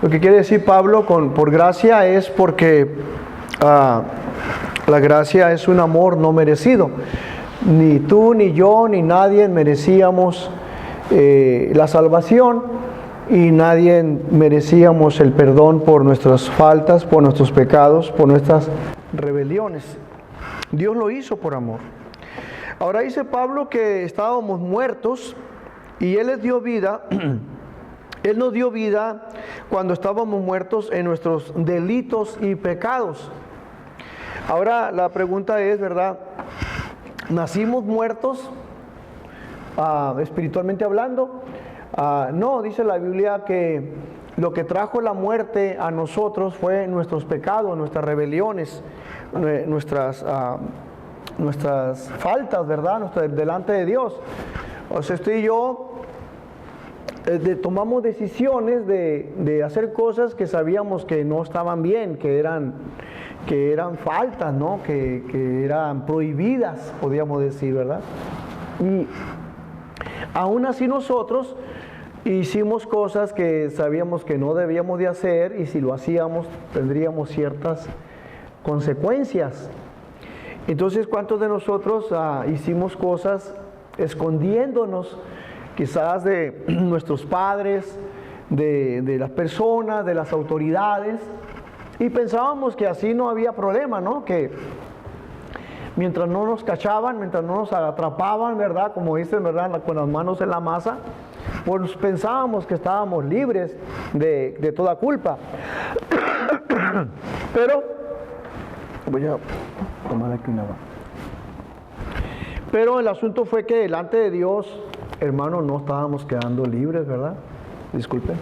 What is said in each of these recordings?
Lo que quiere decir Pablo por gracia es porque la gracia es un amor no merecido. Ni tú, ni yo, ni nadie merecíamos la salvación, y nadie merecíamos el perdón por nuestras faltas, por nuestros pecados, por nuestras rebeliones. Dios lo hizo por amor. Ahora dice Pablo que estábamos muertos y Él les dio vida. Él nos dio vida cuando estábamos muertos en nuestros delitos y pecados. Ahora la pregunta es, ¿verdad? ¿Nacimos muertos espiritualmente hablando? No, dice la Biblia que lo que trajo la muerte a nosotros fue nuestros pecados, nuestras rebeliones, nuestras faltas, ¿verdad? Delante de Dios. O sea, usted y yo tomamos decisiones de hacer cosas que sabíamos que no estaban bien, que eran faltas, ¿no? Que eran prohibidas, podríamos decir, ¿verdad? Y aún así nosotros hicimos cosas que sabíamos que no debíamos de hacer, y si lo hacíamos tendríamos ciertas consecuencias. Entonces, ¿cuántos de nosotros hicimos cosas escondiéndonos quizás de nuestros padres, de las personas, de las autoridades, y pensábamos que así no había problema, ¿no? Que mientras no nos cachaban, mientras no nos atrapaban, ¿verdad? Como dicen, ¿verdad? Con las manos en la masa, pues pensábamos que estábamos libres de toda culpa. Pero, voy a tomar aquí una. Pero el asunto fue que delante de Dios, hermano, no estábamos quedando libres, ¿verdad? Disculpen.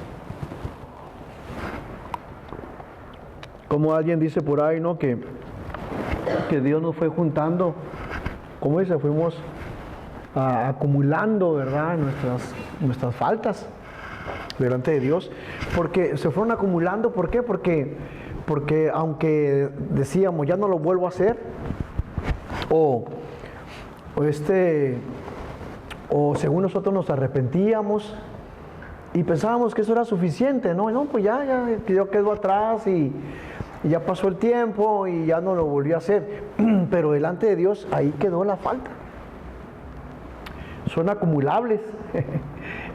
Como alguien dice por ahí, ¿no? Que Dios nos fue juntando, ¿cómo dice? Fuimos acumulando, ¿verdad? Nuestras faltas delante de Dios, porque se fueron acumulando. ¿Por qué? Porque aunque decíamos, ya no lo vuelvo a hacer, o según nosotros nos arrepentíamos y pensábamos que eso era suficiente, no, pues ya quedó atrás y ya pasó el tiempo y ya no lo volví a hacer. Pero delante de Dios ahí quedó la falta. Son acumulables,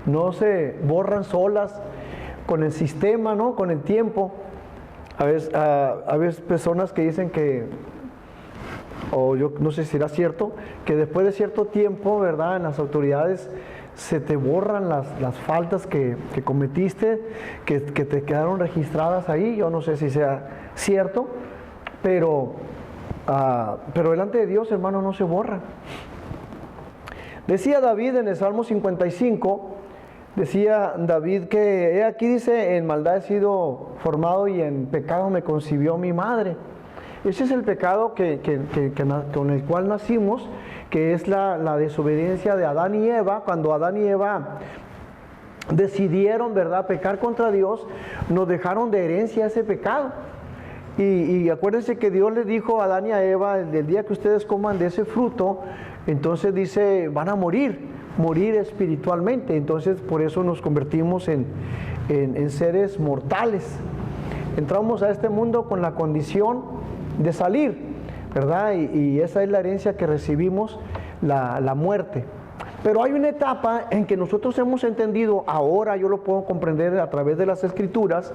no se borran solas con el sistema, ¿no? Con el tiempo. A veces personas que dicen que, o yo no sé si será cierto, que después de cierto tiempo, ¿verdad? En las autoridades se te borran las faltas que cometiste, que te quedaron registradas ahí. Yo no sé si sea cierto, pero delante de Dios, hermano, no se borra. Decía David en el Salmo 55, decía David que aquí dice: en maldad he sido formado y en pecado me concibió mi madre. Ese es el pecado con el cual nacimos, que es la desobediencia de Adán y Eva. Cuando Adán y Eva decidieron, ¿verdad?, pecar contra Dios, nos dejaron de herencia ese pecado. Y acuérdense que Dios le dijo a Adán y a Eva: el día que ustedes coman de ese fruto, entonces dice, van a morir espiritualmente. Entonces por eso nos convertimos en seres mortales. Entramos a este mundo con la condición de salir, ¿verdad? Y esa es la herencia que recibimos, la muerte. Pero hay una etapa en que nosotros hemos entendido, ahora yo lo puedo comprender a través de las Escrituras,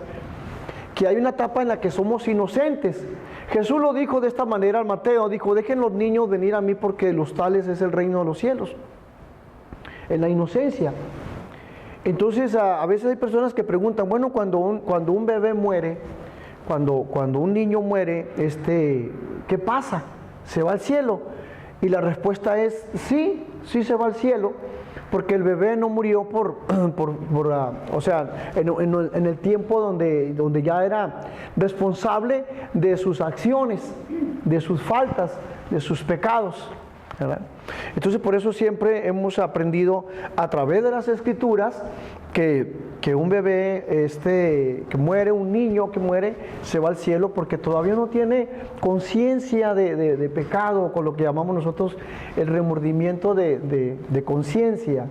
que hay una etapa en la que somos inocentes. Jesús lo dijo de esta manera al Mateo, dijo: dejen los niños venir a mí, porque los tales es el reino de los cielos. En la inocencia. Entonces a veces hay personas que preguntan, bueno, cuando un bebé muere, cuando un niño muere, ¿qué pasa? ¿Se va al cielo? Y la respuesta es sí se va al cielo, porque el bebé no murió en el tiempo donde ya era responsable de sus acciones, de sus faltas, de sus pecados, ¿verdad? Entonces por eso siempre hemos aprendido a través de las Escrituras que que un bebé que muere, un niño que muere, se va al cielo porque todavía no tiene conciencia de pecado, con lo que llamamos nosotros el remordimiento de conciencia.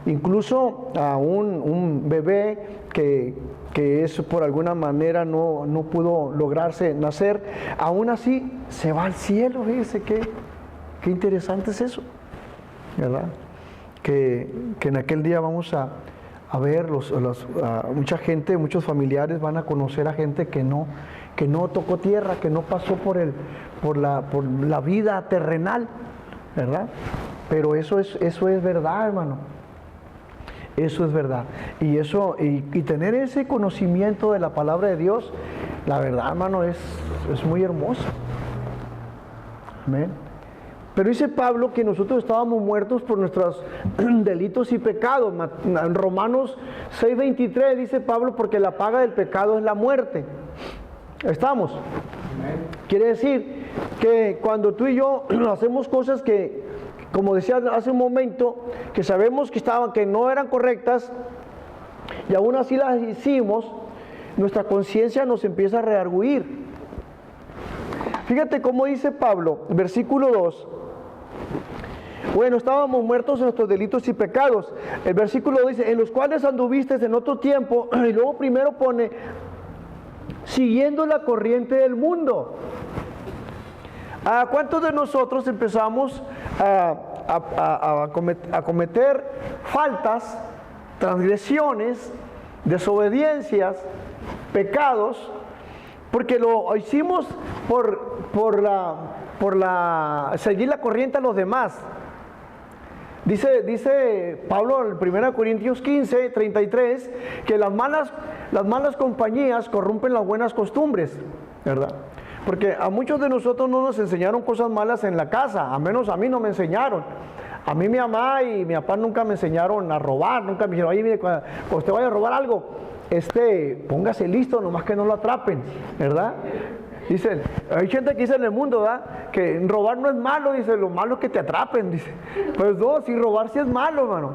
Incluso a un bebé que eso por alguna manera no pudo lograrse nacer, aún así se va al cielo. Fíjese qué interesante es eso, ¿verdad? Que en aquel día vamos a ver mucha gente, muchos familiares van a conocer a gente que no tocó tierra, que no pasó por la vida terrenal, ¿verdad? Pero eso es verdad, hermano. Eso es verdad. Y tener ese conocimiento de la palabra de Dios, la verdad, hermano, es muy hermoso. Amén. Pero dice Pablo que nosotros estábamos muertos por nuestros delitos y pecados. En Romanos 6:23 dice Pablo, porque la paga del pecado es la muerte. ¿Estamos? Amén. Quiere decir que cuando tú y yo hacemos cosas que, como decía hace un momento, que sabemos que no eran correctas y aún así las hicimos, nuestra conciencia nos empieza a redarguir. Fíjate cómo dice Pablo, versículo 2. Bueno, estábamos muertos en nuestros delitos y pecados. El versículo dice, en los cuales anduviste en otro tiempo, y luego primero pone, siguiendo la corriente del mundo. ¿A cuántos de nosotros empezamos a cometer faltas, transgresiones, desobediencias, pecados, porque lo hicimos por seguir la corriente a los demás? Dice Pablo en 1 Corintios 15:33 que las malas compañías corrompen las buenas costumbres, ¿verdad? Porque a muchos de nosotros no nos enseñaron cosas malas en la casa, a menos a mí no me enseñaron. A mí mi mamá y mi papá nunca me enseñaron a robar, nunca me dijeron, oye, mire, cuando usted vaya a robar algo, póngase listo, nomás que no lo atrapen, ¿verdad? Dicen, hay gente que dice en el mundo, ¿verdad?, que robar no es malo, dice, lo malo es que te atrapen, dice. Pues no, si robar sí es malo, hermano.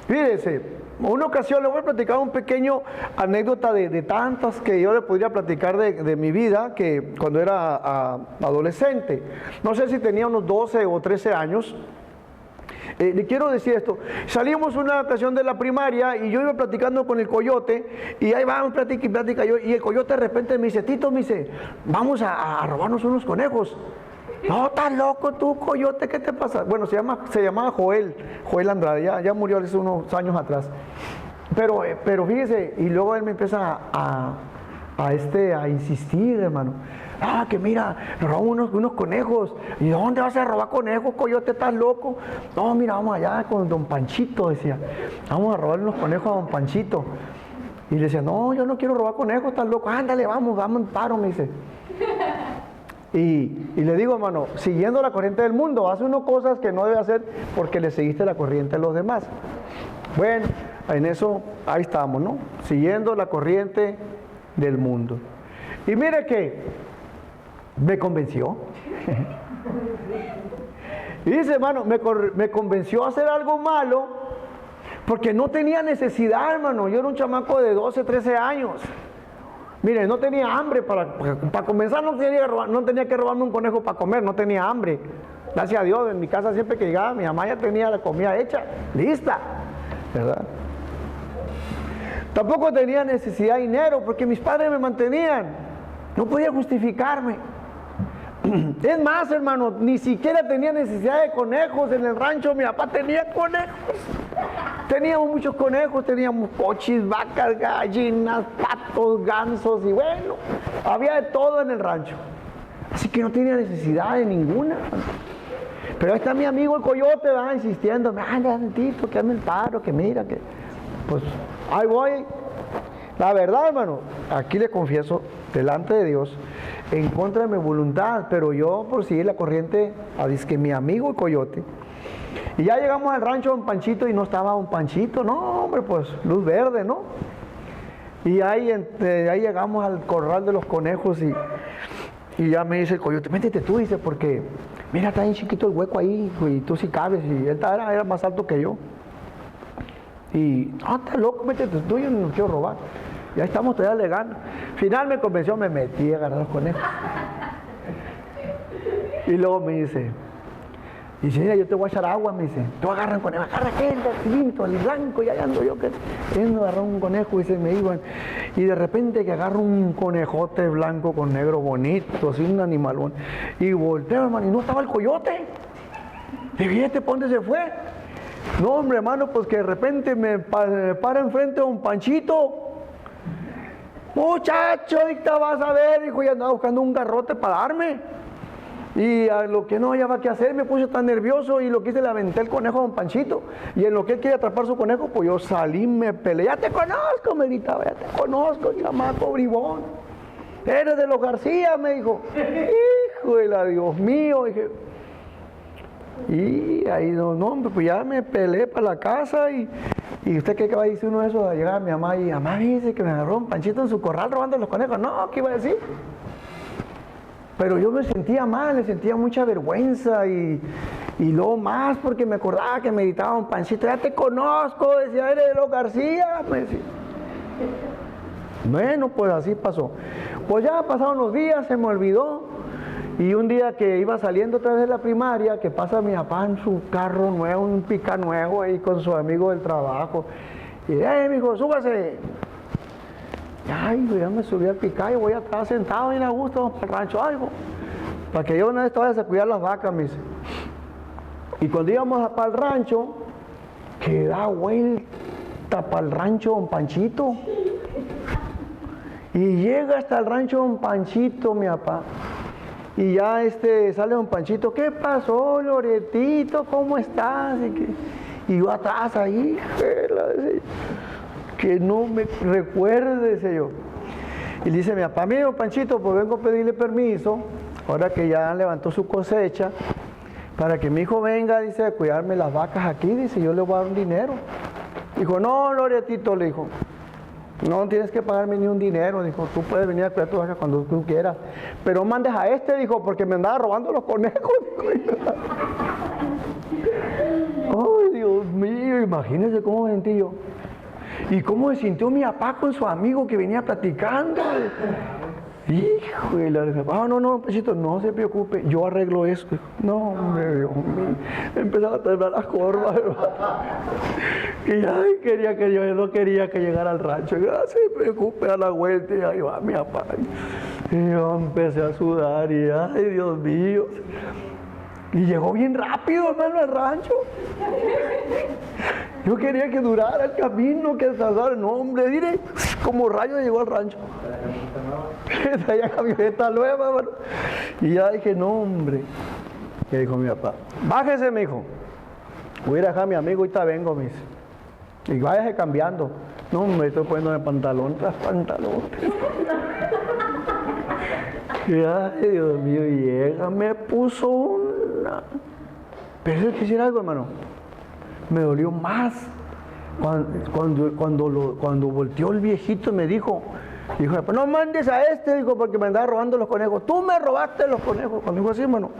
Fíjese, una ocasión le voy a platicar un pequeño anécdota de tantas que yo le podría platicar de mi vida, que cuando era adolescente, no sé si tenía unos 12 o 13 años. Le quiero decir esto, salimos una ocasión de la primaria y yo iba platicando con el coyote y ahí vamos, plática y plática yo, y el coyote de repente me dice, Tito, me dice, vamos a robarnos unos conejos. No, estás loco tú, coyote, ¿qué te pasa? Bueno, se llamaba Joel Andrade, ya murió hace unos años atrás. Pero fíjese, y luego él me empieza a insistir, hermano. Ah, que mira, nos robamos unos conejos. ¿Y dónde vas a robar conejos, coyote? ¿Estás loco? No, mira, vamos allá con don Panchito, decía. Vamos a robarle unos conejos a don Panchito. Y le decía, no, yo no quiero robar conejos, estás loco. Ándale, vamos en paro, me dice. Y le digo, hermano, siguiendo la corriente del mundo, hace unas cosas que no debe hacer porque le seguiste la corriente a los demás. Bueno, en eso, ahí estamos, ¿no? Siguiendo la corriente del mundo. Y mire que me convenció. Y dice, hermano, me convenció a hacer algo malo porque no tenía necesidad, hermano. Yo era un chamaco de 12, 13 años. Mire, no tenía hambre para comenzar, no tenía que robarme un conejo para comer, no tenía hambre. Gracias a Dios, en mi casa siempre que llegaba, mi mamá ya tenía la comida hecha, lista, ¿verdad? Tampoco tenía necesidad de dinero porque mis padres me mantenían. No podía justificarme. Es más, hermano, ni siquiera tenía necesidad de conejos en el rancho. Mi papá tenía conejos. Teníamos muchos conejos, teníamos cochis, vacas, gallinas, patos, gansos y bueno, había de todo en el rancho. Así que no tenía necesidad de ninguna. Pero ahí está mi amigo el coyote, va insistiendo, anda, Tito, que hazme el paro, que mira, que... Pues ahí voy. La verdad, hermano, aquí le confieso, delante de Dios, en contra de mi voluntad, pero yo por seguir la corriente, que mi amigo el coyote. Y ya llegamos al rancho de don Panchito y no estaba don Panchito, no, hombre, pues luz verde, ¿no? Y ahí llegamos al corral de los conejos y ya me dice el coyote, métete tú, dice, porque mira, está bien chiquito el hueco ahí, y tú sí cabes, y él era más alto que yo. Y, no, estás loco, métete tú, yo no quiero robar. Ya estamos todavía alegando. Final me convenció, me metí a agarrar los conejos. Y luego me dice, mira, yo te voy a echar agua, me dice. Tú agarran conejo, agarra aquel, el tinto, el blanco, y allá ando yo que agarrar un conejo y se me iban. Y de repente que agarro un conejote blanco con negro bonito, así un animalón. Y volteo, hermano, y no estaba el coyote. Y fíjate, ¿por dónde se fue? No, hombre, hermano, pues que de repente me para enfrente a un Panchito. Muchacho, ahorita vas a ver, hijo, y andaba buscando un garrote para darme. Y a lo que no hallaba qué hacer, me puse tan nervioso y lo que hice, le aventé el conejo a don Panchito. Y en lo que él quería atrapar su conejo, pues yo salí, me peleé. Ya te conozco, me gritaba, ya te conozco, chamaco bribón. Eres de los García, me dijo. Hijo de la Dios mío, dije. Y ahí no, hombre, pues ya me peleé para la casa y usted qué va a decir uno de esos, a llegar a mi mamá y mamá dice que me agarró un Panchito en su corral robando los conejos. No, ¿qué iba a decir? Pero yo me sentía mal, me sentía mucha vergüenza y luego más porque me acordaba que me gritaba un Panchito, ya te conozco, decía, eres de los García, me decía. Bueno, pues así pasó. Pues ya pasaron los días, se me olvidó. Y un día que iba saliendo otra vez de la primaria, que pasa mi papá en su carro nuevo, un pica nuevo ahí con su amigo del trabajo. Y mijo, súbase. Ay, ya me subí al pica y voy atrás sentado bien a gusto para el rancho. Ay, para que yo una vez vaya a cuidar las vacas, me dice. Y cuando íbamos para el rancho, que da vuelta para el rancho don Panchito. Y llega hasta el rancho don Panchito, mi papá. Y ya sale don Panchito, ¿qué pasó, Loretito? ¿Cómo estás? Y yo atrás ahí, que no me recuerde, dice yo. Y dice mi papá, mire don Panchito, pues vengo a pedirle permiso, ahora que ya levantó su cosecha, para que mi hijo venga, dice, a cuidarme las vacas aquí, dice, yo le voy a dar un dinero. Dijo, no, Loretito, le dijo. No tienes que pagarme ni un dinero, dijo, tú puedes venir a cuidar tu vaca cuando tú quieras. Pero mandes a dijo, porque me andaba robando los conejos. Ay, Dios mío, imagínense cómo me sentí yo. Y cómo se sintió mi papá con su amigo que venía platicando. Hijo de la... no, Pechito, no se preocupe, yo arreglo eso. No, hombre, Dios mío. Empezaba a temblar las corvas. Y ay, yo no quería que llegara al rancho. No se preocupe, a la vuelta, y ahí va mi papá. Y yo empecé a sudar, y ay, Dios mío. Y llegó bien rápido, hermano, al rancho. Yo quería que durara el camino, que tardara. No, hombre, diré, como rayo llegó al rancho. Traía camioneta nueva, hermano. Y ya dije, no, hombre. Y dijo mi papá, bájese, mi hijo. Voy a ir a dejar a mi amigo, ahorita vengo, me dice. Y váyase cambiando. No, me estoy poniéndome pantalón tras pantalón. Y ay, Dios mío, llega, me puso una. Pero es que decir algo, hermano. Me dolió más cuando volteó el viejito y me dijo, no mandes a dijo, porque me andaba robando los conejos. Tú me robaste los conejos. Cuando dijo así, hermano,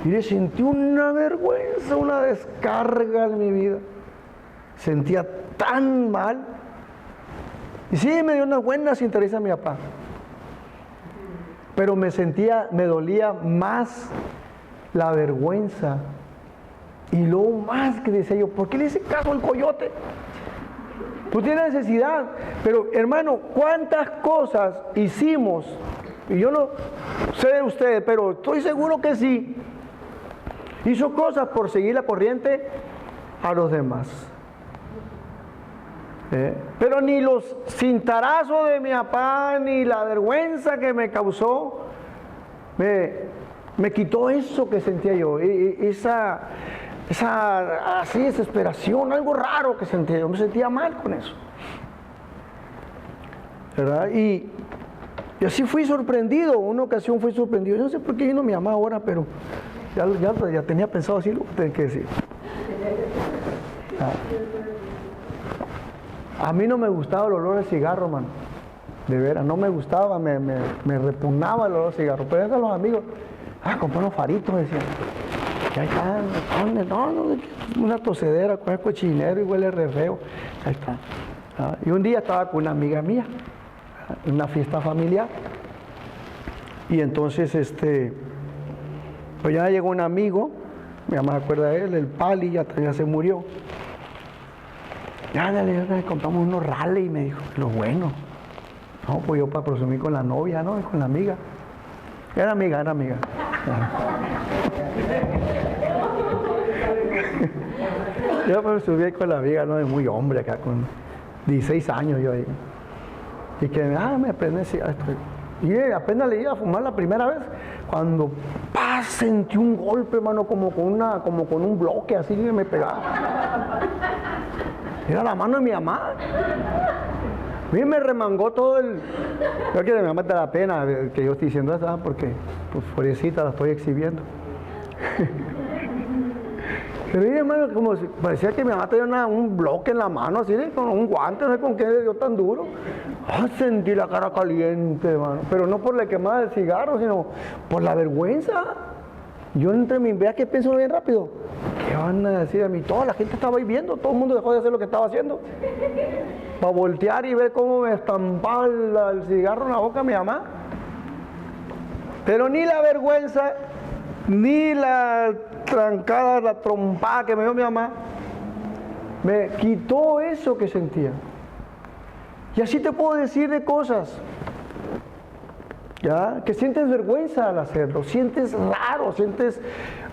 y le sentí una vergüenza, una descarga en mi vida. Sentía tan mal. Y sí, me dio unas buenas intereses a mi papá. Pero me dolía más la vergüenza. Y luego más que decía yo, ¿por qué le hice caso al coyote? Pues tiene necesidad. Pero hermano, ¿cuántas cosas hicimos? Y yo no sé de ustedes, pero estoy seguro que sí. Hizo cosas por seguir la corriente a los demás. Pero ni los cintarazos de mi papá, ni la vergüenza que me causó, me quitó eso que sentía yo. Esa así desesperación, algo raro que sentía yo, me sentía mal con eso, ¿verdad? Y así fui sorprendido, una ocasión fui sorprendido, yo no sé por qué vino mi mamá ahora, pero ya tenía pensado así, lo tenía que decir. A mí no me gustaba el olor del cigarro, mano, de veras, no me gustaba, me repugnaba el olor del cigarro, pero eran los amigos, compré unos faritos, decían. que ahí está, ¿dónde? No, una tosedera con el cochinero y huele re feo. Ahí está. Y un día estaba con una amiga mía, en una fiesta familiar. Y entonces, pues ya llegó un amigo, mi mamá se acuerda de él, el Pali, ya se murió. Ya le compramos unos Raleigh, me dijo, lo bueno. No, pues yo para presumir con la novia, ¿no? Y con la amiga. Era amiga. Yo pues subí con la amiga, ¿no? De muy hombre acá, con 16 años yo ahí. Y que, me aprendí esto. Y apenas le iba a fumar la primera vez, cuando sentí un golpe, hermano, como con un bloque así que me pegaba. Era la mano de mi mamá. A mí me remangó todo el... Yo quiero que mi mamá te da pena que yo estoy diciendo eso, porque pues pobrecita la estoy exhibiendo. Pero hermano, como si parecía que mi mamá tenía un bloque en la mano, así, con un guante, no sé con qué le dio tan duro. Sentí la cara caliente, hermano. Pero no por la quemada del cigarro, sino por la vergüenza. Yo entre mi vea que pienso bien rápido. ¿Qué van a decir a mí? Toda la gente estaba ahí viendo, todo el mundo dejó de hacer lo que estaba haciendo. Para voltear y ver cómo me estampaba el cigarro en la boca a mi mamá. Pero ni la vergüenza, ni la trancada, la trompada que me dio mi mamá, me quitó eso que sentía. Y así te puedo decir de cosas, ¿ya? Que sientes vergüenza al hacerlo, sientes raro, sientes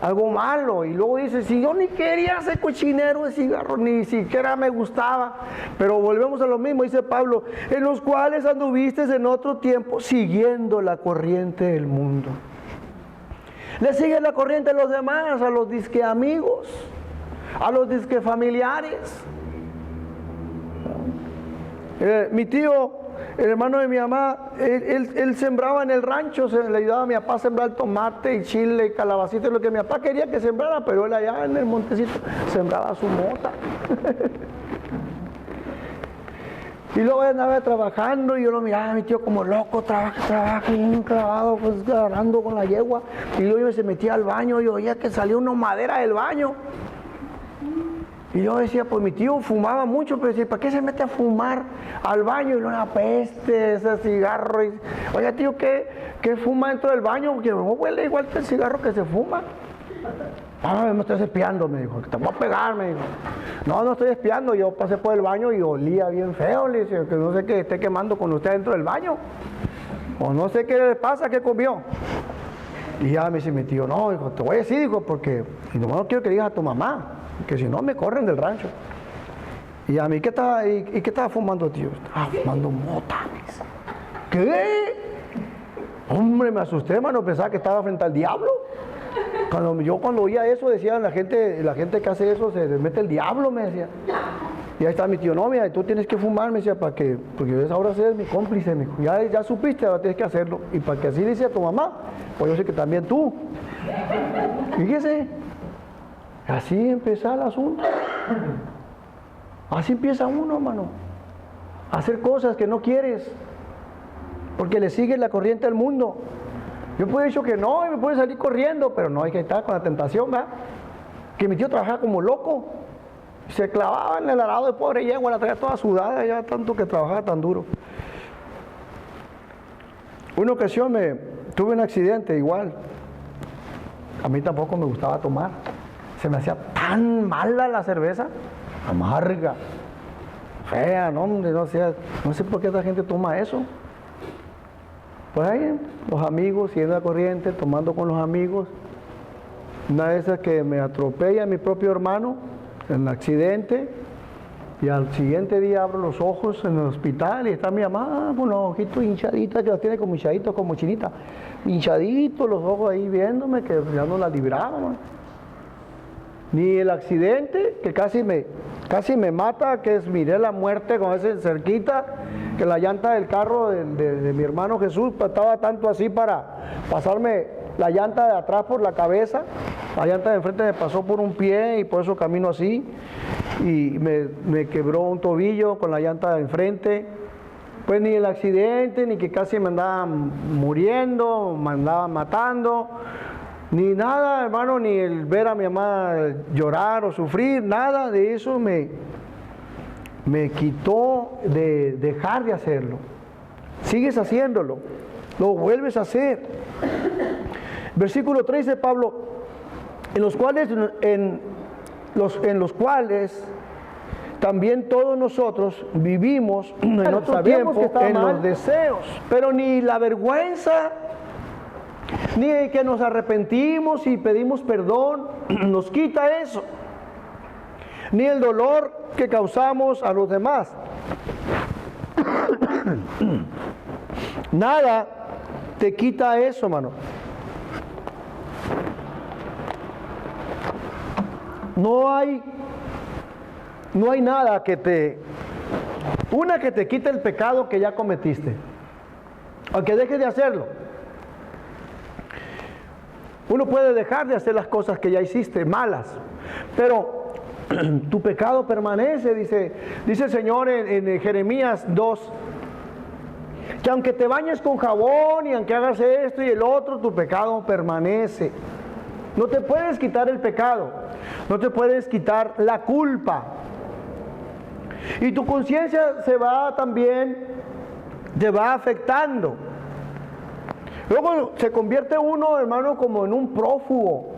algo malo, y luego dices, si yo ni quería ese cochinero de cigarro, ni siquiera me gustaba, pero volvemos a lo mismo, dice Pablo, en los cuales anduviste en otro tiempo siguiendo la corriente del mundo. Le sigue la corriente a los demás, a los disque amigos, a los disque familiares. Mi tío, el hermano de mi mamá, él sembraba en el rancho, le ayudaba a mi papá a sembrar tomate y chile y calabacita, lo que mi papá quería que sembrara, pero él allá en el montecito sembraba su mota. Y luego andaba trabajando y yo lo miraba a mi tío como loco, trabaja, bien clavado, pues agarrando con la yegua. Y luego se metía al baño y oía que salía una madera del baño. Y yo decía, pues mi tío fumaba mucho, pero decía, ¿para qué se mete a fumar al baño? Y una peste, ese cigarro. Y, oye tío, ¿qué fuma dentro del baño? Porque no huele igual que el cigarro que se fuma. Me estás espiando, me dijo, te voy a pegar, me dijo. No estoy espiando, yo pasé por el baño y olía bien feo, le dice, que no sé qué esté quemando con usted dentro del baño. O no sé qué le pasa, qué comió. Y ya me dice mi tío, no, dijo, te voy a decir, dijo, porque no quiero que digas a tu mamá, que si no me corren del rancho. Y a mí, ¿qué estaba fumando, tío? Estaba fumando mota, me dice. ¿Qué? Hombre, me asusté, hermano, pensaba que estaba frente al diablo. Cuando oía eso, decían la gente que hace eso, se les mete el diablo, me decía. Y ahí está mi tío, no, mira, tú tienes que fumar, me decía, porque ahora eres mi cómplice, me dijo. Ya supiste, ahora tienes que hacerlo. Y para que así le decía a tu mamá, pues yo sé que también tú. Fíjese, así empieza el asunto. Así empieza uno, hermano. A hacer cosas que no quieres, porque le sigues la corriente del mundo. Yo puedo decir que no, y me puede salir corriendo, pero no hay que estar con la tentación, ¿verdad? Que mi tío trabajaba como loco. Se clavaba en el arado de pobre yegua, la traía toda sudada, ya tanto que trabajaba tan duro. Una ocasión tuve un accidente igual. A mí tampoco me gustaba tomar. Se me hacía tan mala la cerveza, amarga, fea, no, hombre, no sé por qué esta gente toma eso. Pues ahí, los amigos, siguiendo la corriente, tomando con los amigos. Una de esas que me atropella mi propio hermano en el accidente, y al siguiente día abro los ojos en el hospital y está mi mamá con los ojitos hinchaditos, que los tiene como hinchaditos, como chinita, hinchaditos los ojos ahí viéndome, que ya no la libraba, man. Ni el accidente, que casi me mata, que es miré la muerte con ese cerquita, que la llanta del carro de mi hermano Jesús estaba tanto así para pasarme la llanta de atrás por la cabeza, la llanta de enfrente me pasó por un pie y por eso camino así, y me quebró un tobillo con la llanta de enfrente. Pues ni el accidente, ni que casi me andaban muriendo, me andaban matando. Ni nada, hermano, ni el ver a mi mamá llorar o sufrir, nada de eso me quitó de dejar de hacerlo. Sigues haciéndolo, lo vuelves a hacer. Versículo 3 de Pablo, en los cuales también todos nosotros vivimos en otro tiempo en los deseos, pero ni la vergüenza, ni que nos arrepentimos y pedimos perdón nos quita eso, ni el dolor que causamos a los demás. Nada te quita eso, hermano. No hay nada que te quite el pecado que ya cometiste, aunque dejes de hacerlo. Uno puede dejar de hacer las cosas que ya hiciste, malas, pero tu pecado permanece, dice el Señor en Jeremías 2, que aunque te bañes con jabón y aunque hagas esto y el otro, tu pecado permanece. No te puedes quitar el pecado, no te puedes quitar la culpa. Y tu conciencia te va afectando. Luego se convierte uno, hermano, como en un prófugo.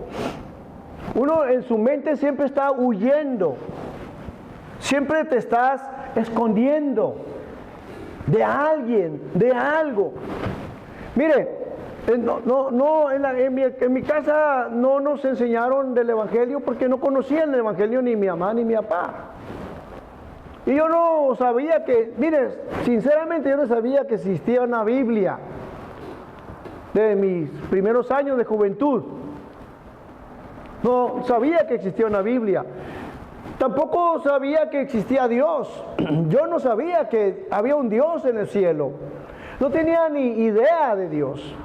Uno en su mente siempre está huyendo. Siempre te estás escondiendo de alguien, de algo. Mire, en mi casa no nos enseñaron del Evangelio porque no conocían el Evangelio ni mi mamá ni mi papá. Y yo no sabía mire, sinceramente yo no sabía que existía una Biblia de mis primeros años de juventud. No sabía que existía una Biblia. Tampoco sabía que existía Dios. Yo no sabía que había un Dios en el cielo. No tenía ni idea de Dios.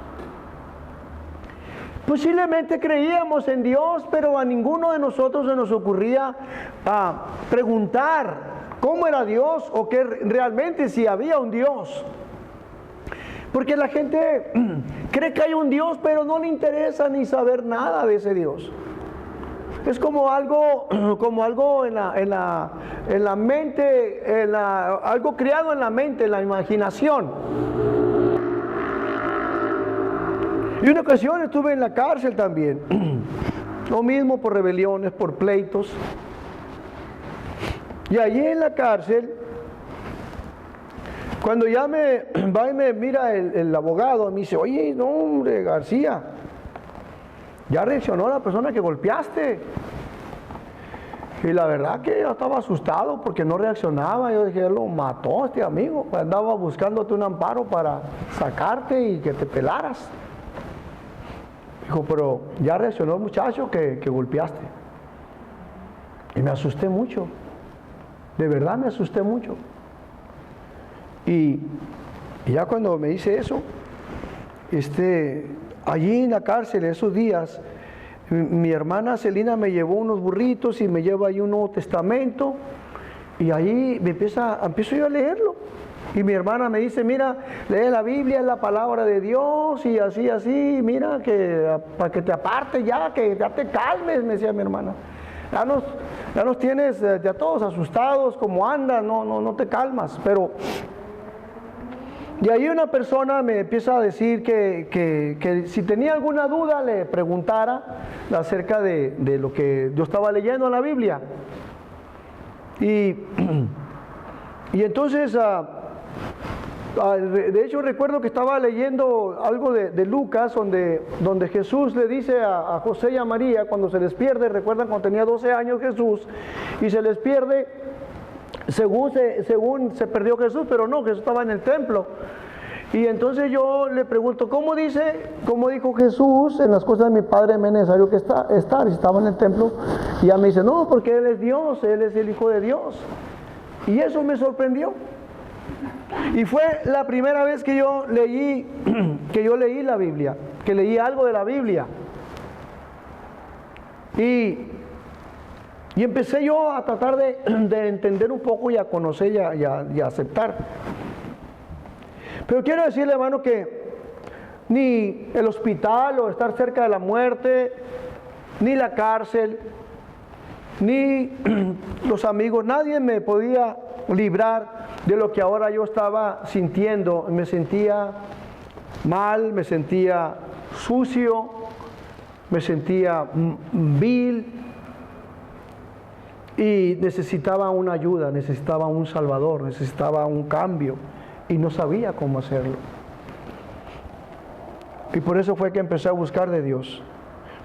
Posiblemente creíamos en Dios, pero a ninguno de nosotros se nos ocurría preguntar cómo era Dios o que realmente si había un Dios. Porque la gente cree que hay un Dios, pero no le interesa ni saber nada de ese Dios. Es como algo en la mente, algo creado en la mente, en la imaginación. Y una ocasión estuve en la cárcel también. Lo mismo por rebeliones, por pleitos. Y allí en la cárcel, cuando ya va y me mira el abogado, me dice, oye, no hombre, García, ya reaccionó la persona que golpeaste. Y la verdad que yo estaba asustado porque no reaccionaba. Yo dije, lo mató este amigo. Andaba buscándote un amparo para sacarte y que te pelaras. Dijo, pero ya reaccionó el muchacho que golpeaste. Y me asusté mucho. De verdad me asusté mucho. Y ya cuando me dice eso, allí en la cárcel, esos días, mi hermana Celina me llevó unos burritos y me lleva ahí un Nuevo Testamento. Y ahí empiezo yo a leerlo. Y mi hermana me dice, mira, lee la Biblia, es la palabra de Dios, y así, mira, para que te apartes ya, que ya te calmes, me decía mi hermana. Ya nos tienes ya todos asustados, como andas, no te calmas. Pero de ahí una persona me empieza a decir que si tenía alguna duda le preguntara acerca de lo que yo estaba leyendo en la Biblia. Y entonces, de hecho recuerdo que estaba leyendo algo de Lucas, donde Jesús le dice a José y a María, cuando se les pierde, recuerdan cuando tenía 12 años Jesús, y se les pierde, según se perdió Jesús, pero no, Jesús estaba en el templo. Y entonces yo le pregunto, ¿cómo dijo Jesús? En las cosas de mi Padre me es necesario que estar, y estaba en el templo. Y ella me dice, no, porque Él es Dios, Él es el Hijo de Dios. Y eso me sorprendió. Y fue la primera vez que yo leí la Biblia, que leí algo de la Biblia. Y empecé yo a tratar de entender un poco y a conocer y a aceptar. Pero quiero decirle, hermano, que ni el hospital o estar cerca de la muerte, ni la cárcel, ni los amigos. Nadie me podía librar de lo que ahora yo estaba sintiendo. Me sentía mal, me sentía sucio, me sentía vil y necesitaba una ayuda, necesitaba un salvador, necesitaba un cambio y no sabía cómo hacerlo. Y por eso fue que empecé a buscar de Dios.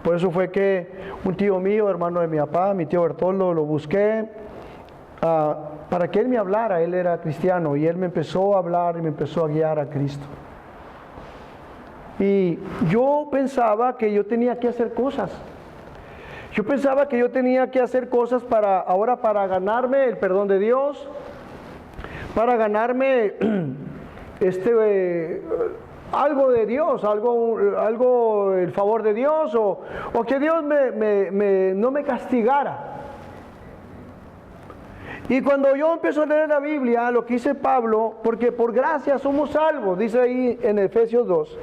Por eso fue que un tío mío, hermano de mi papá, mi tío Bertoldo, lo busqué para que él me hablara. Él era cristiano y él me empezó a hablar y me empezó a guiar a Cristo. Y yo pensaba que yo tenía que hacer cosas. Yo pensaba que yo tenía que hacer cosas para ganarme el perdón de Dios, para ganarme algo de Dios, algo el favor de Dios, o que Dios no me castigara. Y cuando yo empiezo a leer la Biblia, lo que dice Pablo, porque por gracia somos salvos, dice ahí en Efesios 2,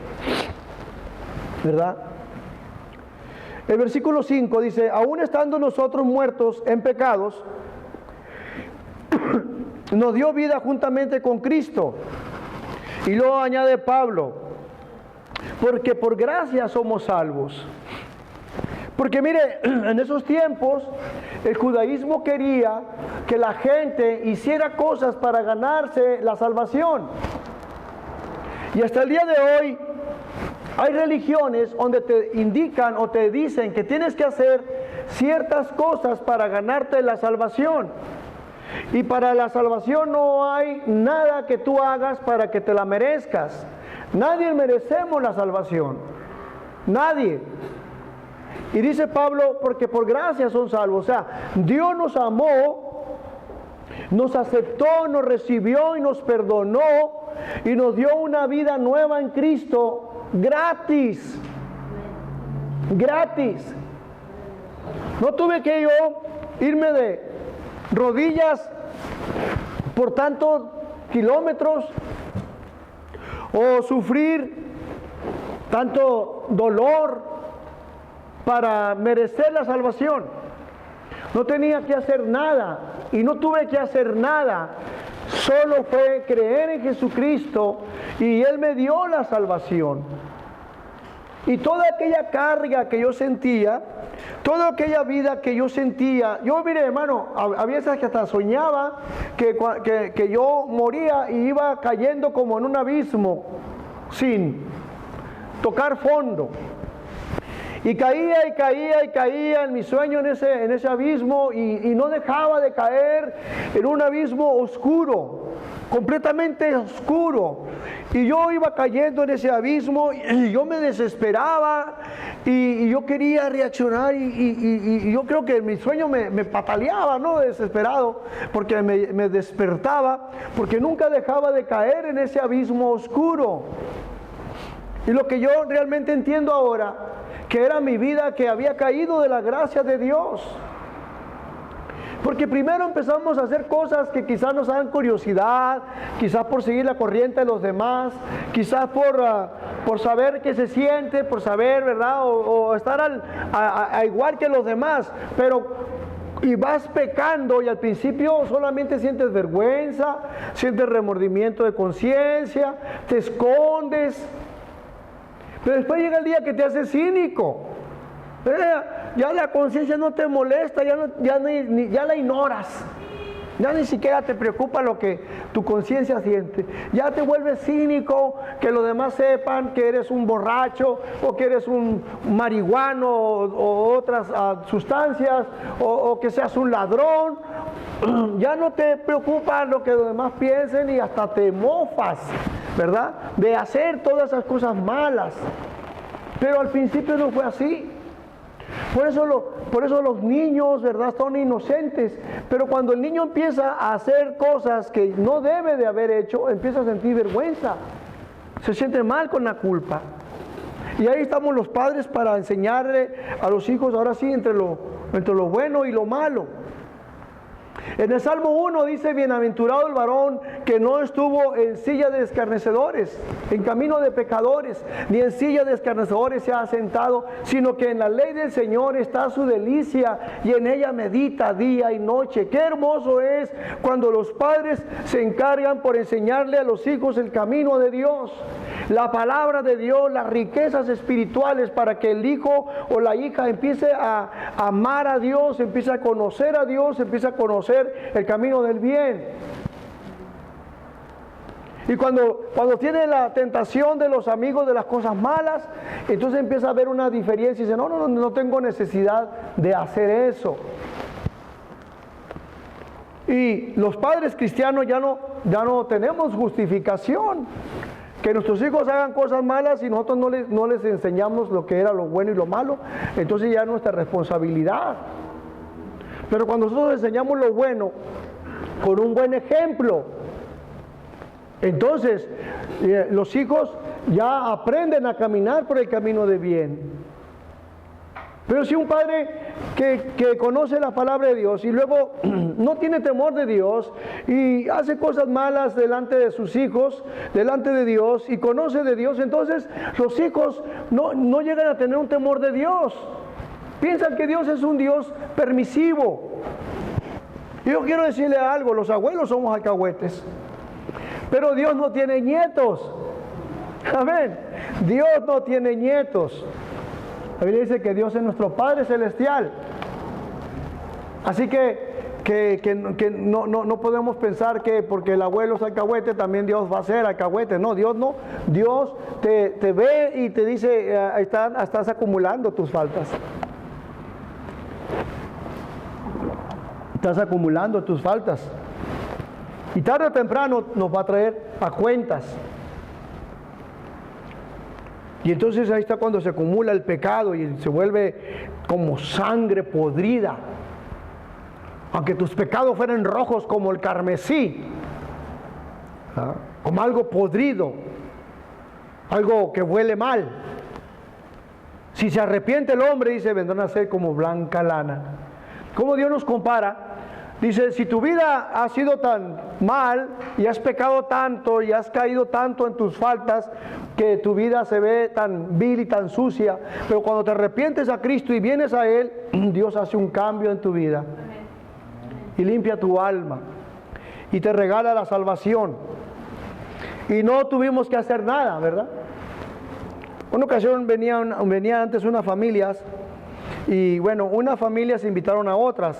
¿verdad? El versículo 5 dice, aún estando nosotros muertos en pecados, nos dio vida juntamente con Cristo. Y luego añade Pablo, porque por gracia somos salvos. Porque mire, en esos tiempos el judaísmo quería que la gente hiciera cosas para ganarse la salvación. Y hasta el día de hoy hay religiones donde te indican o te dicen que tienes que hacer ciertas cosas para ganarte la salvación. Y para la salvación no hay nada que tú hagas para que te la merezcas. Nadie merecemos la salvación. Nadie. Y dice Pablo, porque por gracia son salvos. O sea, Dios nos amó, nos aceptó, nos recibió y nos perdonó y nos dio una vida nueva en Cristo gratis. Gratis. No tuve que yo irme de rodillas por tantos kilómetros o sufrir tanto dolor para merecer la salvación. No tenía que hacer nada y no tuve que hacer nada. Solo fue creer en Jesucristo y Él me dio la salvación. Y toda aquella carga que yo sentía, toda aquella vida que yo sentía, yo mire hermano, a veces que hasta soñaba que yo moría y iba cayendo como en un abismo sin tocar fondo. Y caía y caía y caía en mi sueño en ese abismo y no dejaba de caer en un abismo oscuro, completamente oscuro. Y yo iba cayendo en ese abismo y yo me desesperaba y yo quería reaccionar y yo creo que en mi sueño me pataleaba, ¿no? Desesperado, porque me despertaba, porque nunca dejaba de caer en ese abismo oscuro. Y lo que yo realmente entiendo ahora, que era mi vida que había caído de la gracia de Dios. Porque primero empezamos a hacer cosas que quizás nos dan curiosidad, quizás por seguir la corriente de los demás, quizás por saber qué se siente, por saber, ¿verdad? O estar igual que los demás, y vas pecando y al principio solamente sientes vergüenza, sientes remordimiento de conciencia, te escondes. Pero después llega el día que te haces cínico. Ya la conciencia no te molesta, ya la ignoras. Ya ni siquiera te preocupa lo que tu conciencia siente. Ya te vuelves cínico, que los demás sepan que eres un borracho, o que eres un marihuano, o otras sustancias, o que seas un ladrón. Ya no te preocupa lo que los demás piensen y hasta te mofas, ¿verdad? De hacer todas esas cosas malas. Pero al principio no fue así. Por eso los niños, ¿verdad?, son inocentes. Pero cuando el niño empieza a hacer cosas que no debe de haber hecho, empieza a sentir vergüenza. Se siente mal con la culpa. Y ahí estamos los padres para enseñarle a los hijos, ahora sí, entre lo bueno y lo malo. En el Salmo 1 dice: bienaventurado el varón que no estuvo en silla de escarnecedores, en camino de pecadores, ni en silla de escarnecedores se ha sentado, sino que en la ley del Señor está su delicia, y en ella medita día y noche. Qué hermoso es cuando los padres se encargan por enseñarle a los hijos el camino de Dios, la palabra de Dios, las riquezas espirituales, para que el hijo o la hija empiece a amar a Dios, empiece a conocer a Dios, empiece a conocer el camino del bien. Y cuando tiene la tentación de los amigos de las cosas malas, entonces empieza a haber una diferencia y dice: no tengo necesidad de hacer eso. Y los padres cristianos ya no tenemos justificación. Que nuestros hijos hagan cosas malas y nosotros no les enseñamos lo que era lo bueno y lo malo, entonces ya es nuestra responsabilidad. Pero cuando nosotros enseñamos lo bueno con un buen ejemplo, entonces los hijos ya aprenden a caminar por el camino de bien. Pero si un padre que conoce la palabra de Dios y luego no tiene temor de Dios y hace cosas malas delante de sus hijos, delante de Dios, y conoce de Dios, entonces los hijos no llegan a tener un temor de Dios. Piensan que Dios es un Dios permisivo. Y yo quiero decirle algo: los abuelos somos alcahuetes, pero Dios no tiene nietos. Amén. Dios no tiene nietos. La Biblia dice que Dios es nuestro Padre Celestial. Así que no podemos pensar que porque el abuelo es alcahuete, también Dios va a ser alcahuete. No, Dios no. Dios te ve y te dice: estás acumulando tus faltas. Estás acumulando tus faltas. Y tarde o temprano nos va a traer a cuentas. Y entonces ahí está cuando se acumula el pecado y se vuelve como sangre podrida. Aunque tus pecados fueran rojos como el carmesí, como algo podrido, algo que huele mal. Si se arrepiente el hombre, dice, vendrán a ser como blanca lana. ¿Cómo Dios nos compara? Dice: si tu vida ha sido tan mal y has pecado tanto y has caído tanto en tus faltas, que tu vida se ve tan vil y tan sucia, pero cuando te arrepientes a Cristo y vienes a Él, Dios hace un cambio en tu vida y limpia tu alma y te regala la salvación. Y no tuvimos que hacer nada, ¿verdad? Una ocasión venían antes unas familias, y bueno, unas familias invitaron a otra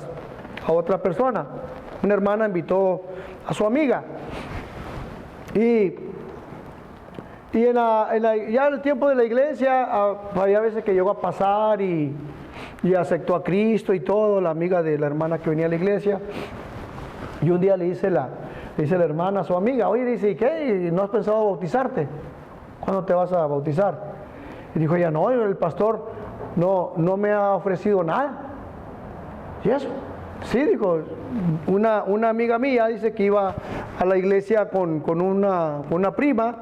persona. Una hermana invitó a su amiga, y ya en el tiempo de la iglesia había veces que llegó a pasar y aceptó a Cristo y todo, la amiga de la hermana que venía a la iglesia. Y un día le dice la hermana a su amiga: oye, dice, ¿y qué? ¿No has pensado bautizarte? ¿Cuándo te vas a bautizar? Y dijo ella: no, el pastor no me ha ofrecido nada. ¿Y eso? Sí, dijo, una amiga mía dice que iba a la iglesia con una prima,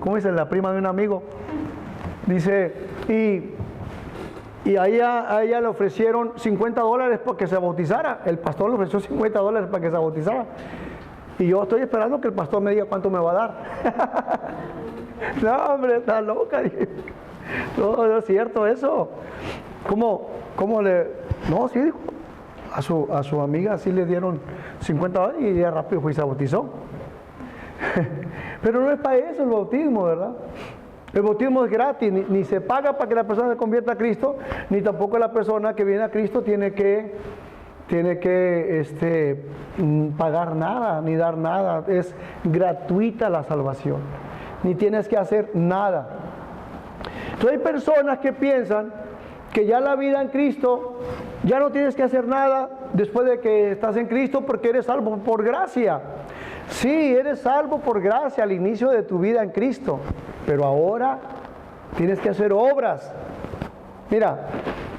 ¿cómo dice? La prima de un amigo. Dice, y a ella le ofrecieron $50 para que se bautizara. El pastor le ofreció $50 para que se bautizara. Y yo estoy esperando que el pastor me diga cuánto me va a dar. No, hombre, está loca. No es cierto eso. ¿Cómo le...? No, sí, dijo. A su amiga sí le dieron $50 y ella rápido fue y se bautizó. Pero no es para eso el bautismo, ¿verdad? El bautismo es gratis, ni se paga para que la persona se convierta a Cristo, ni tampoco la persona que viene a Cristo tiene que pagar nada, ni dar nada. Es gratuita la salvación, ni tienes que hacer nada. Entonces hay personas que piensan que ya la vida en Cristo, ya no tienes que hacer nada después de que estás en Cristo, porque eres salvo por gracia. Sí, eres salvo por gracia al inicio de tu vida en Cristo, pero ahora tienes que hacer obras. Mira,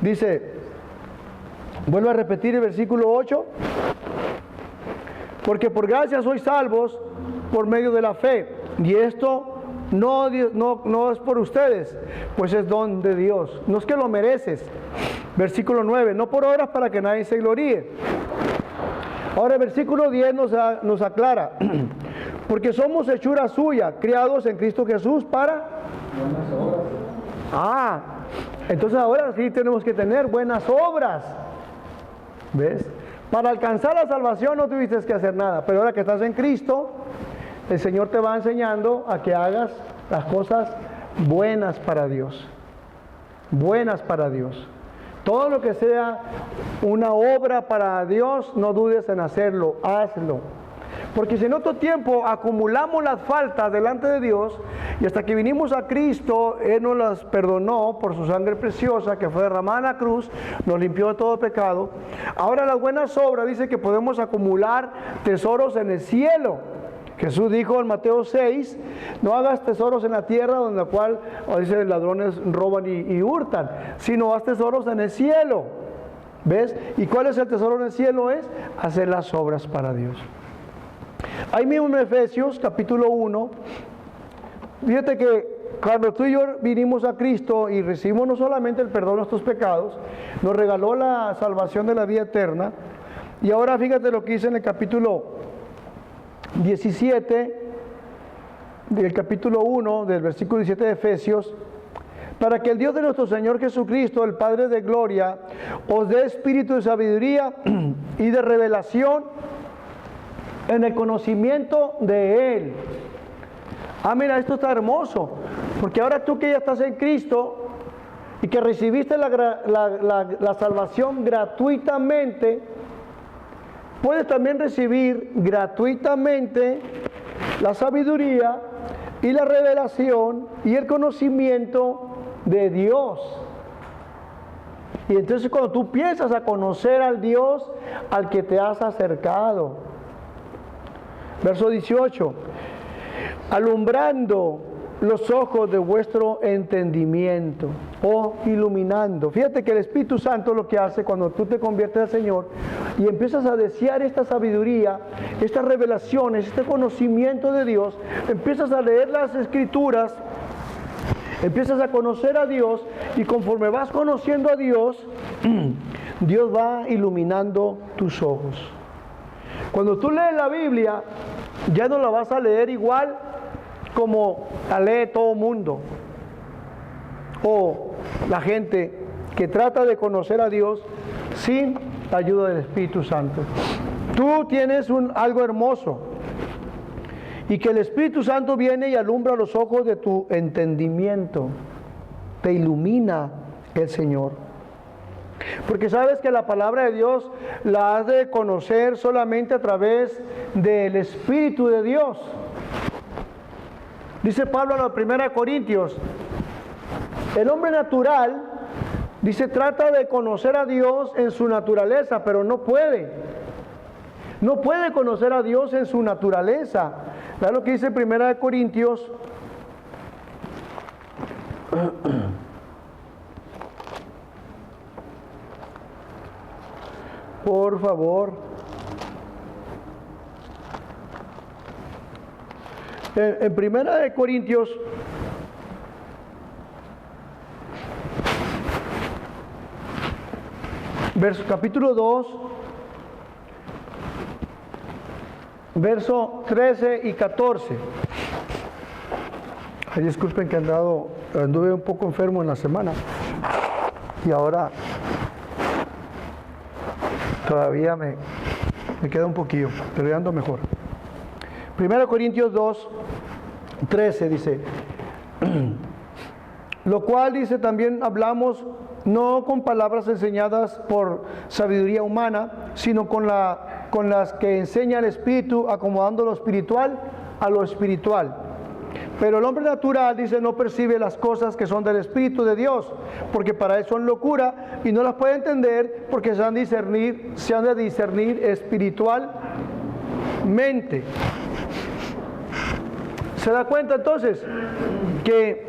dice, vuelvo a repetir el versículo 8, porque por gracia sois salvos por medio de la fe, y esto no es por ustedes, pues es don de Dios, no es que lo mereces. Versículo 9, no por obras para que nadie se gloríe, Ahora el versículo 10 nos aclara, porque somos hechura suya, criados en Cristo Jesús para buenas obras. Entonces ahora sí tenemos que tener buenas obras. ¿Ves? Para alcanzar la salvación no tuviste que hacer nada, pero ahora que estás en Cristo, el Señor te va enseñando a que hagas las cosas buenas para Dios. Buenas para Dios. Todo lo que sea una obra para Dios, no dudes en hacerlo, hazlo. Porque si en otro tiempo acumulamos las faltas delante de Dios, y hasta que vinimos a Cristo, Él nos las perdonó por su sangre preciosa que fue derramada en la cruz, nos limpió de todo pecado. Ahora las buenas obras dice que podemos acumular tesoros en el cielo. Jesús dijo en Mateo 6, no hagas tesoros en la tierra donde la cual, dice, ladrones roban y hurtan, sino haz tesoros en el cielo. ¿Ves? ¿Y cuál es el tesoro en el cielo? Es hacer las obras para Dios. Ahí mismo en Efesios capítulo 1, fíjate que cuando tú y yo vinimos a Cristo y recibimos no solamente el perdón de nuestros pecados, nos regaló la salvación de la vida eterna. Y ahora fíjate lo que dice en el capítulo 17 del capítulo 1 del versículo 17 de Efesios, para que el Dios de nuestro Señor Jesucristo, el Padre de gloria, os dé espíritu de sabiduría y de revelación en el conocimiento de Él. Mira, esto está hermoso, porque ahora tú que ya estás en Cristo y que recibiste la salvación gratuitamente, puedes también recibir gratuitamente la sabiduría y la revelación y el conocimiento de Dios. Y entonces cuando tú piensas a conocer al Dios al que te has acercado. Verso 18. Alumbrando los ojos de vuestro entendimiento, o iluminando. Fíjate que el Espíritu Santo lo que hace cuando tú te conviertes al Señor y empiezas a desear esta sabiduría, estas revelaciones, este conocimiento de Dios, empiezas a leer las Escrituras, empiezas a conocer a Dios, y conforme vas conociendo a Dios, Dios va iluminando tus ojos. Cuando tú lees la Biblia, ya no la vas a leer igual como la lee todo mundo, o la gente que trata de conocer a Dios sin la ayuda del Espíritu Santo. Tú tienes algo hermoso, y que el Espíritu Santo viene y alumbra los ojos de tu entendimiento, te ilumina el Señor. Porque sabes que la palabra de Dios la has de conocer solamente a través del Espíritu de Dios. Dice Pablo en la 1 Corintios, el hombre natural, dice, trata de conocer a Dios en su naturaleza, pero no puede. No puede conocer a Dios en su naturaleza. ¿Sabes lo que dice 1 Corintios? Por favor. En 1 Corintios capítulo 2, verso 13 y 14. Ay, disculpen que anduve un poco enfermo en la semana, y ahora todavía me queda un poquillo, pero ya ando mejor. 1 Corintios 2, 13 dice, lo cual dice también hablamos no con palabras enseñadas por sabiduría humana, sino con las que enseña el Espíritu, acomodando lo espiritual a lo espiritual. Pero el hombre natural, dice, no percibe las cosas que son del Espíritu de Dios, porque para él son locura y no las puede entender, porque se han de discernir espiritualmente. ¿Se da cuenta entonces que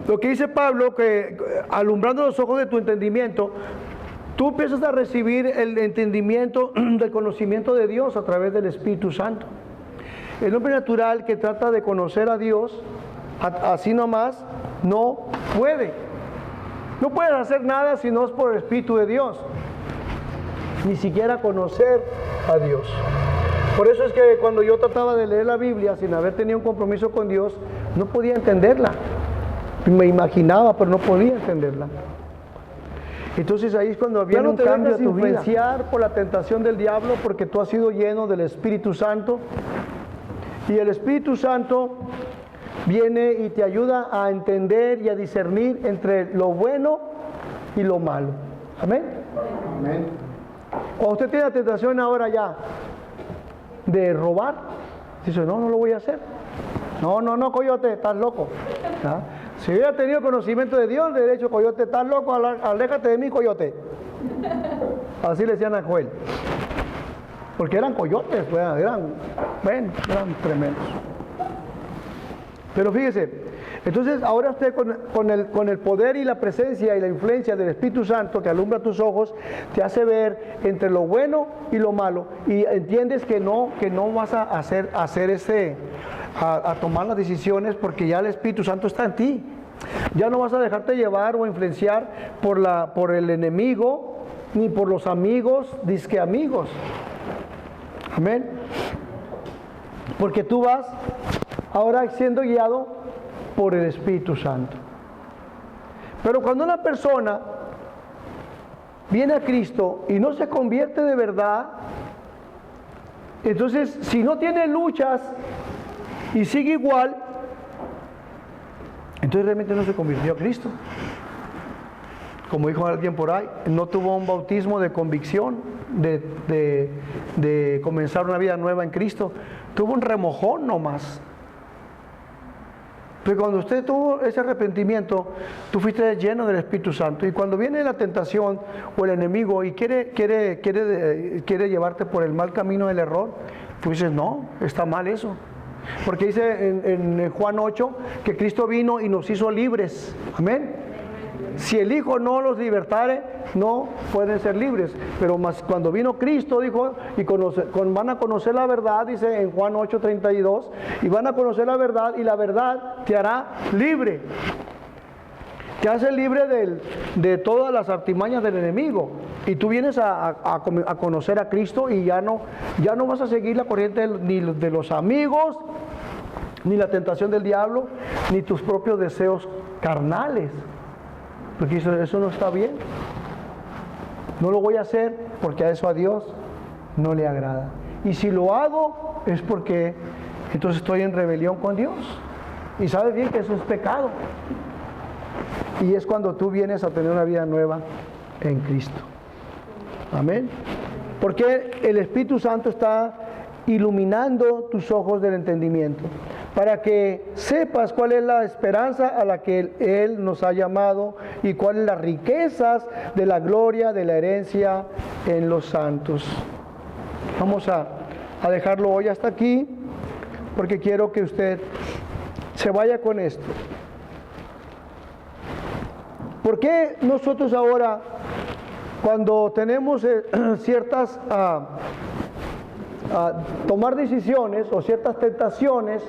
lo que dice Pablo, que alumbrando los ojos de tu entendimiento, tú empiezas a recibir el entendimiento del conocimiento de Dios a través del Espíritu Santo? El hombre natural que trata de conocer a Dios así nomás no puede. No puedes hacer nada si no es por el Espíritu de Dios. ni siquiera conocer a Dios. Por eso es que cuando yo trataba de leer la Biblia sin haber tenido un compromiso con Dios, no podía entenderla. Me imaginaba, pero no podía entenderla. Entonces ahí es cuando viene un cambio a tu vida. Influenciar por la tentación del diablo, porque tú has sido lleno del Espíritu Santo. Y el Espíritu Santo viene y te ayuda a entender y a discernir entre lo bueno y lo malo. Amén. Amén. Cuando usted tiene la tentación ahora ya de robar, dice, no lo voy a hacer. No, coyote, estás loco. ¿Ah? Si hubiera tenido conocimiento de Dios, le hubiera dicho, coyote, estás loco, aléjate de mí, coyote. Así le decían a Joel. Porque eran coyotes, eran tremendos. Pero fíjese, entonces ahora usted con el poder y la presencia y la influencia del Espíritu Santo que alumbra tus ojos, te hace ver entre lo bueno y lo malo, y entiendes que no vas a tomar las decisiones, porque ya el Espíritu Santo está en ti. Ya no vas a dejarte llevar o influenciar por el enemigo, ni por los amigos, disque amigos. Amén. Porque tú vas ahora siendo guiado por el Espíritu Santo. Pero cuando una persona viene a Cristo y no se convierte de verdad, entonces si no tiene luchas y sigue igual, entonces realmente no se convirtió a Cristo. Como dijo alguien por ahí, no tuvo un bautismo de convicción, de comenzar una vida nueva en Cristo. Tuvo un remojón nomás. Pero cuando usted tuvo ese arrepentimiento, tú fuiste lleno del Espíritu Santo. Y cuando viene la tentación o el enemigo y quiere llevarte por el mal camino del error, tú dices, no, está mal eso. Porque dice en Juan 8 que Cristo vino y nos hizo libres. Amén. Si el Hijo no los libertare, no pueden ser libres. Pero más cuando vino Cristo, dijo, y van a conocer la verdad, dice en Juan 8:32, y van a conocer la verdad, y la verdad te hará libre. Te hace libre de todas las artimañas del enemigo. Y tú vienes a conocer a Cristo, y ya no vas a seguir la corriente ni de los amigos, ni la tentación del diablo, ni tus propios deseos carnales. Porque eso no está bien. No lo voy a hacer porque a Dios no le agrada. Y si lo hago es porque entonces estoy en rebelión con Dios. Y sabes bien que eso es pecado. Y es cuando tú vienes a tener una vida nueva en Cristo. Amén. Porque el Espíritu Santo está iluminando tus ojos del entendimiento, para que sepas cuál es la esperanza a la que Él nos ha llamado y cuáles las riquezas de la gloria de la herencia en los santos. Vamos a dejarlo hoy hasta aquí, porque quiero que usted se vaya con esto. ¿Por qué nosotros ahora, cuando tenemos ciertas tomar decisiones o ciertas tentaciones,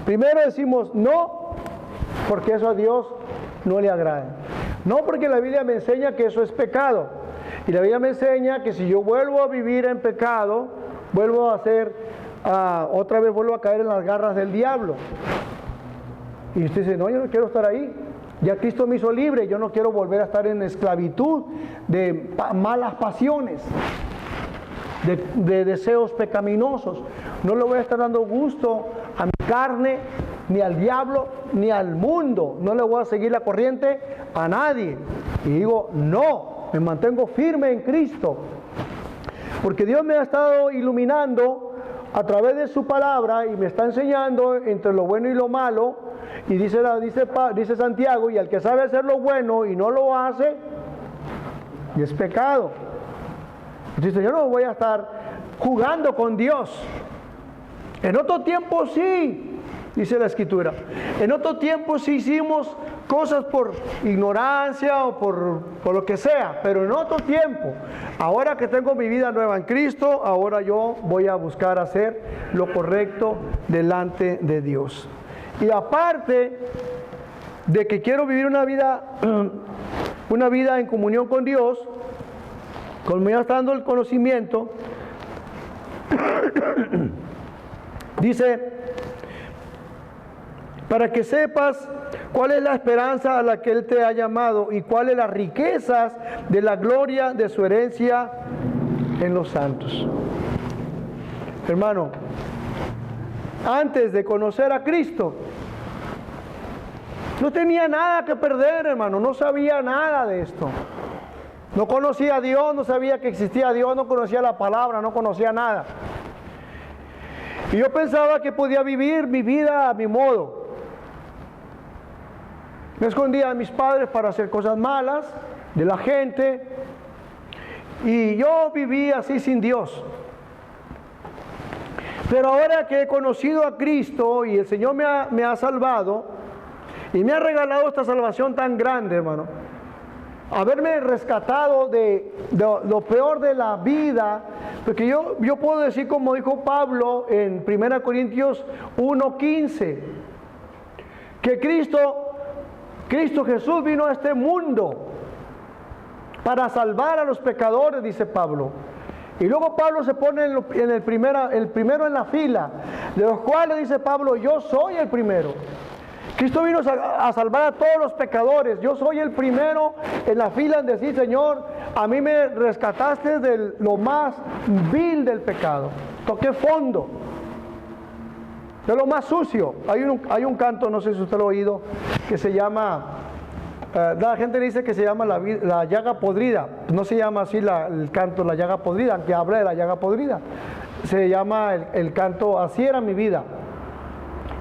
primero decimos no, porque eso a Dios no le agrada? No, porque la Biblia me enseña que eso es pecado, y la Biblia me enseña que si yo vuelvo a vivir en pecado, vuelvo a hacer otra vez vuelvo a caer en las garras del diablo. Y usted dice, no, yo no quiero estar ahí. Ya Cristo me hizo libre, yo no quiero volver a estar en esclavitud de malas pasiones, de deseos pecaminosos. No le voy a estar dando gusto a mi carne, ni al diablo, ni al mundo. No le voy a seguir la corriente a nadie. Y digo, no, me mantengo firme en Cristo. Porque Dios me ha estado iluminando a través de su palabra y me está enseñando entre lo bueno y lo malo. Y dice Santiago, y el que sabe hacer lo bueno y no lo hace, y es pecado. Dice, yo no voy a estar jugando con Dios. En otro tiempo sí, dice la Escritura. En otro tiempo sí hicimos cosas por ignorancia o por lo que sea, pero en otro tiempo, ahora que tengo mi vida nueva en Cristo, ahora yo voy a buscar hacer lo correcto delante de Dios. Y aparte de que quiero vivir una vida en comunión con Dios, como ya está dando el conocimiento, dice, para que sepas cuál es la esperanza a la que Él te ha llamado y cuáles las riquezas de la gloria de su herencia en los santos. Hermano, antes de conocer a Cristo, no tenía nada que perder, hermano, no sabía nada de esto. No conocía a Dios, no sabía que existía Dios, no conocía la palabra, no conocía nada. Y yo pensaba que podía vivir mi vida a mi modo. Me escondía de mis padres para hacer cosas malas, de la gente, y yo vivía así sin Dios. Pero ahora que he conocido a Cristo y el Señor me ha salvado y me ha regalado esta salvación tan grande, hermano, haberme rescatado de lo peor de la vida, porque yo puedo decir, como dijo Pablo en 1 Corintios 1:15, que Cristo Jesús vino a este mundo para salvar a los pecadores, dice Pablo. Y luego Pablo se pone el primero en la fila, de los cuales dice Pablo, yo soy el primero. Cristo vino a salvar a todos los pecadores. Yo soy el primero en la fila en decir, Señor, a mí me rescataste de lo más vil del pecado. Toqué fondo, de lo más sucio. Hay un canto, no sé si usted lo ha oído, que se llama, la gente dice que se llama la llaga podrida. No se llama así el canto, la llaga podrida, aunque habla de la llaga podrida. Se llama el canto, así era mi vida.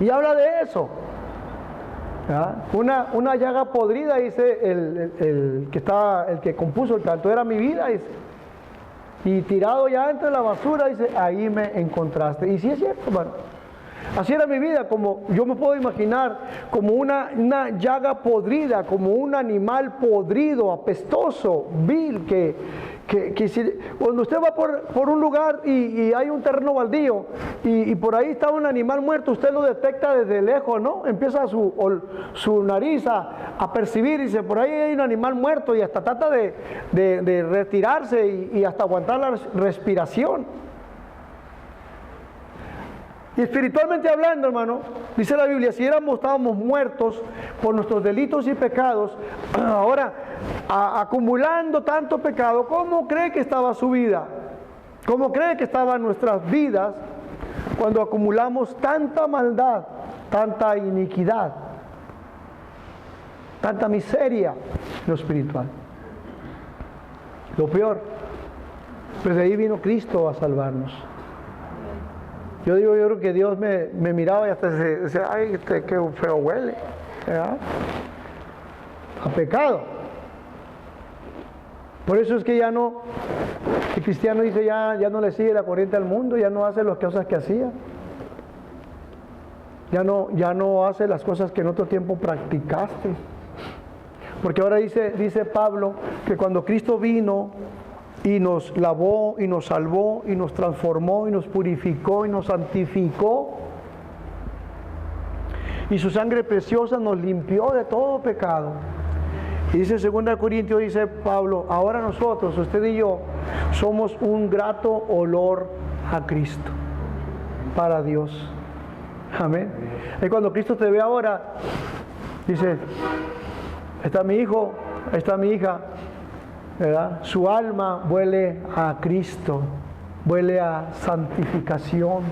Y habla de eso. Una llaga podrida, dice el que compuso el canto, era mi vida, dice. Y tirado ya entre la basura, dice, ahí me encontraste. Y sí es cierto, hermano. Así era mi vida, como yo me puedo imaginar, como una llaga podrida, como un animal podrido, apestoso, vil, que si, cuando usted va por un lugar y hay un terreno baldío y por ahí está un animal muerto, usted lo detecta desde lejos, ¿no? Empieza su nariz a percibir y dice, por ahí hay un animal muerto, y hasta trata de retirarse y hasta aguantar la respiración. Y espiritualmente hablando, hermano, dice la Biblia, si estábamos muertos por nuestros delitos y pecados, ahora acumulando tanto pecado, ¿cómo cree que estaba su vida? ¿Cómo cree que estaban nuestras vidas cuando acumulamos tanta maldad, tanta iniquidad, tanta miseria en lo espiritual? Lo peor, pues de ahí vino Cristo a salvarnos. Yo creo que Dios me miraba y hasta decía, ay, qué feo huele, ¿verdad? A pecado. Por eso es que el cristiano dice, ya no le sigue la corriente al mundo, ya no hace las cosas que hacía. Ya no hace las cosas que en otro tiempo practicaste. Porque ahora dice Pablo que cuando Cristo vino y nos lavó y nos salvó y nos transformó y nos purificó y nos santificó, y su sangre preciosa nos limpió de todo pecado. Y dice 2 Corintios, dice Pablo, ahora nosotros, usted y yo, somos un grato olor a Cristo para Dios. Amén. Y cuando Cristo te ve ahora, dice, está mi hijo, está mi hija, ¿verdad? Su alma huele a Cristo, huele a santificación,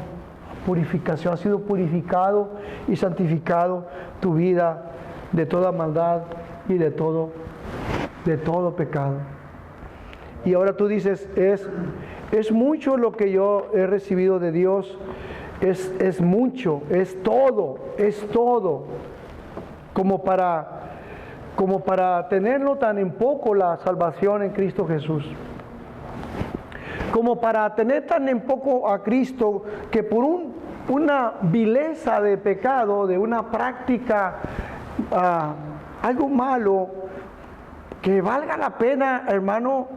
purificación. Ha sido purificado y santificado tu vida de toda maldad y de todo pecado. Y ahora tú dices, es mucho lo que yo he recibido de Dios, es mucho, es todo, como para tenerlo tan en poco la salvación en Cristo Jesús. Como para tener tan en poco a Cristo que por una vileza de pecado, de una práctica, algo malo, que valga la pena, hermano,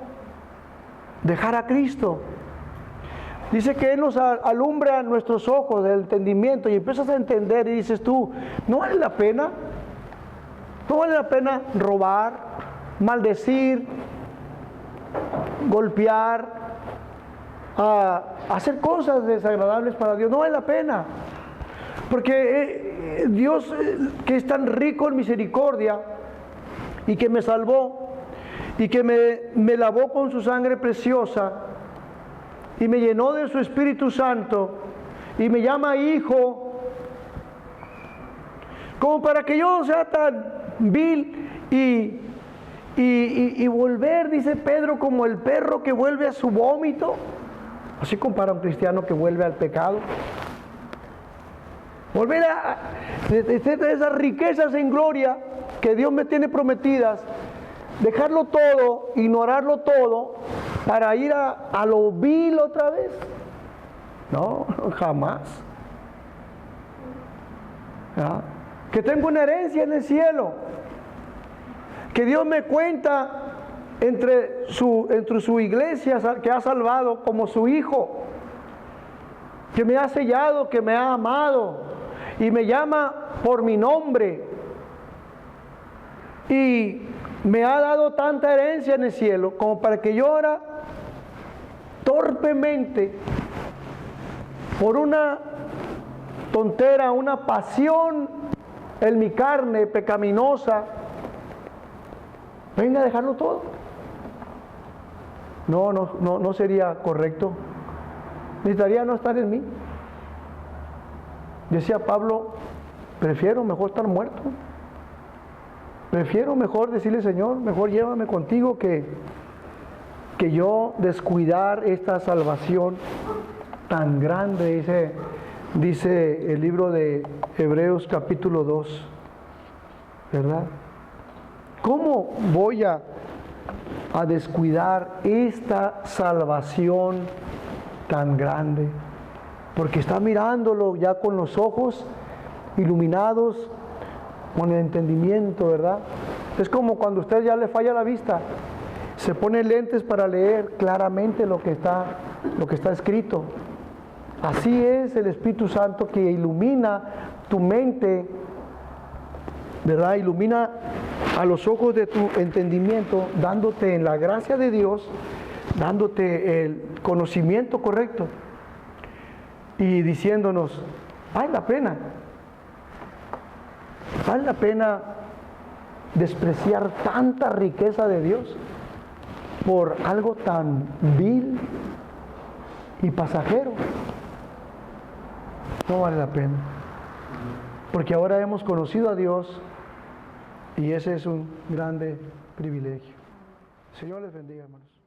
dejar a Cristo. Dice que Él nos alumbra nuestros ojos del entendimiento y empiezas a entender y dices tú, ¿no vale la pena? ¿No vale la pena robar, maldecir, golpear, a hacer cosas desagradables para Dios. No vale la pena. Porque Dios, que es tan rico en misericordia y que me salvó y que me lavó con su sangre preciosa y me llenó de su Espíritu Santo y me llama hijo, como para que yo sea tan vil y volver, dice Pedro, como el perro que vuelve a su vómito. Así compara a un cristiano que vuelve al pecado. Volver a esas riquezas en gloria que Dios me tiene prometidas, dejarlo todo, ignorarlo todo, para ir a lo vil otra vez. No, jamás. ¿Ya? Que tengo una herencia en el cielo, que Dios me cuenta entre su iglesia que ha salvado como su hijo, que me ha sellado, que me ha amado y me llama por mi nombre y me ha dado tanta herencia en el cielo como para que yo ahora torpemente, por una tontera, una pasión en mi carne pecaminosa, venga a dejarlo todo. No sería correcto. Necesitaría no estar en mí. Decía Pablo, prefiero mejor estar muerto. Prefiero mejor decirle, Señor, mejor llévame contigo que yo descuidar esta salvación tan grande, dice el libro de Hebreos capítulo 2, ¿verdad? ¿Cómo voy a descuidar esta salvación tan grande? Porque está mirándolo ya con los ojos iluminados, con el entendimiento, ¿verdad? Es como cuando a usted ya le falla la vista, se pone lentes para leer claramente lo que está escrito. Así es el Espíritu Santo que ilumina tu mente, ¿verdad? Ilumina a los ojos de tu entendimiento, dándote en la gracia de Dios, dándote el conocimiento correcto y diciéndonos, vale la pena despreciar tanta riqueza de Dios por algo tan vil y pasajero. No vale la pena, porque ahora hemos conocido a Dios y ese es un grande privilegio. Señor les bendiga, hermanos.